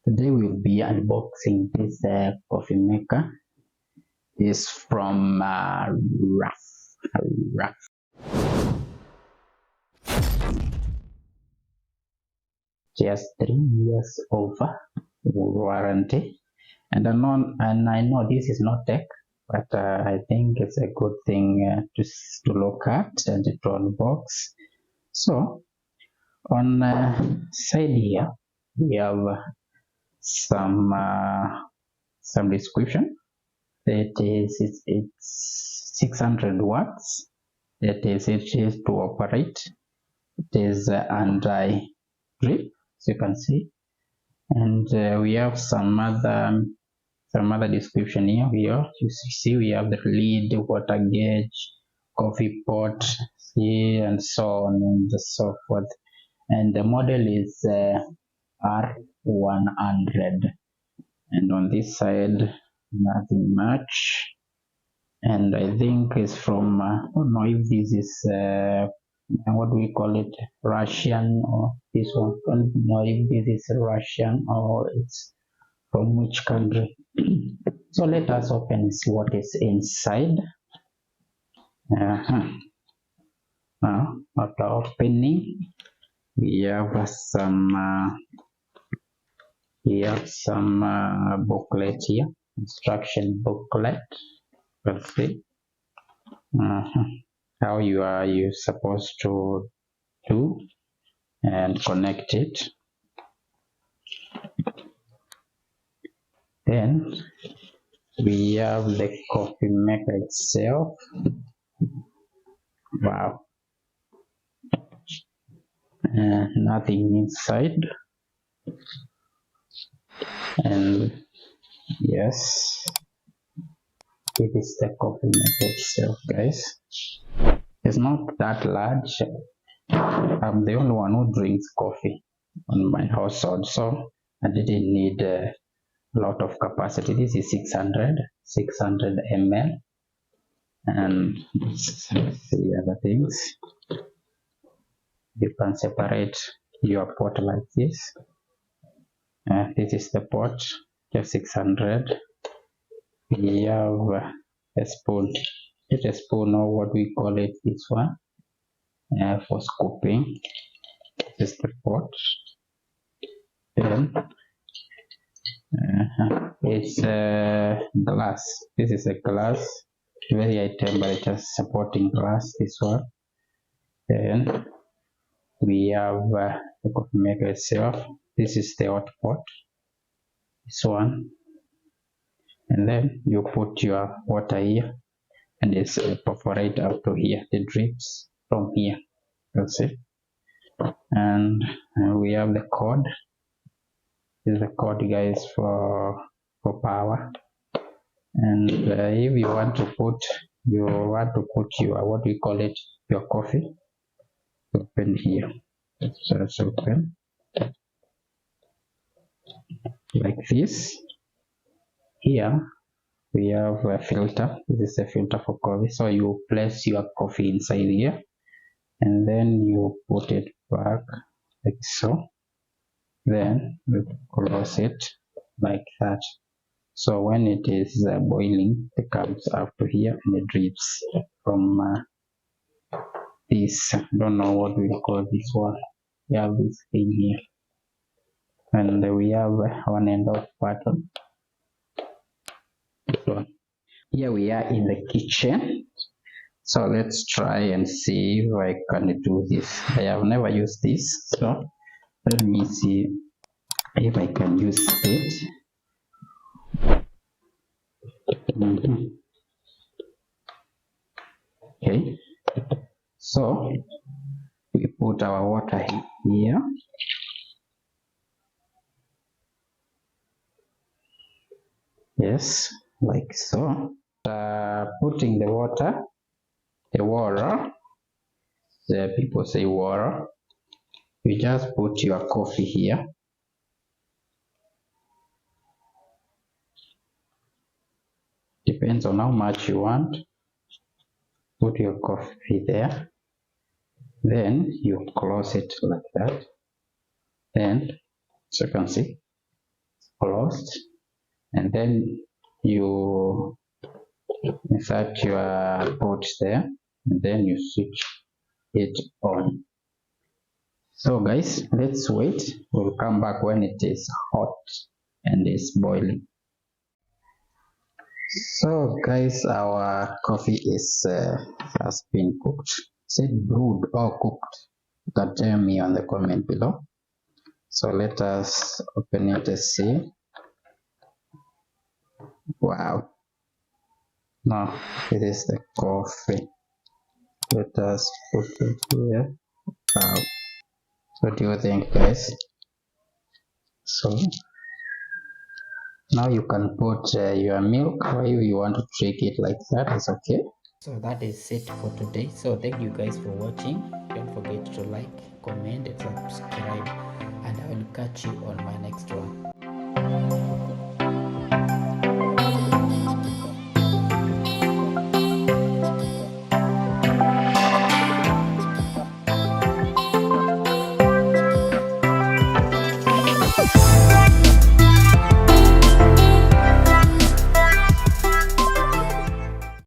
Today we'll be unboxing this coffee maker. It's from RAF. Just 3 years over warranty. And I know this is not tech, but I think it's a good thing to look at and to unbox. So on side here we have some description. It's 600 watts. It is to operate. It is anti-drip, as you can see, and we have some other description here. You see we have the lid, water gauge, coffee pot, and so on and so forth. And the model is R100. And on this side, nothing much. And I think it's from I don't know if this is what do we call it, Russian, or this one. I don't know if this is Russian or it's from which country. So let us open and see what is inside. Now after opening, we have some booklet here, instruction booklet. Let's see how you supposed to do and connect it. Then we have the coffee maker itself. Wow, nothing inside. And yes, it is the coffee maker itself, guys. It's not that large. I'm the only one who drinks coffee on my household, so I didn't need a lot of capacity. This is 600 ml, and let's see other things. You can separate your pot like this. This is the pot, just 600. We have a spoon. It's a spoon, or what we call it, this one, for scooping. This is the pot. Then it's glass. This is a glass, very high temperature supporting glass, this one. Then we have the coffee maker itself. This is the hot pot, this one. And then you put your water here, and it's perforate up to here, the drips from here. That's it. And we have the cord. This is the cord, guys, for power. And if you want to put your what we call it, your coffee, open here. So it's open like this. Here we have a filter. This is a filter for coffee. So you place your coffee inside here, and then you put it back like so. Then you close it like that. So when it is boiling, it comes up to here and it drips from this. I don't know what we call this one. We have this thing here, and we have one end of button. So here we are in the kitchen. So let's try and see if I can do this. I have never used this, so let me see if I can use it. Okay, so we put our water here. Yes, like so. Putting the water, people say water. You just put your coffee here. Depends on how much you want. Put your coffee there. Then you close it like that. Then, as you can see, closed, and then you insert your pot there, and then you switch it on. So guys, let's wait. We'll come back when it is hot and is boiling. So guys, our coffee has been cooked. Is it brewed or cooked? You can tell me on the comment below. So let us open it and see. Wow. Now it is the coffee. Let us put it here. Wow. What do you think, guys? So now you can put your milk, or if you want to drink it like that, it's okay. So that is it for today. So thank you guys for watching. Don't forget to like, comment, and subscribe, and I will catch you on my next one.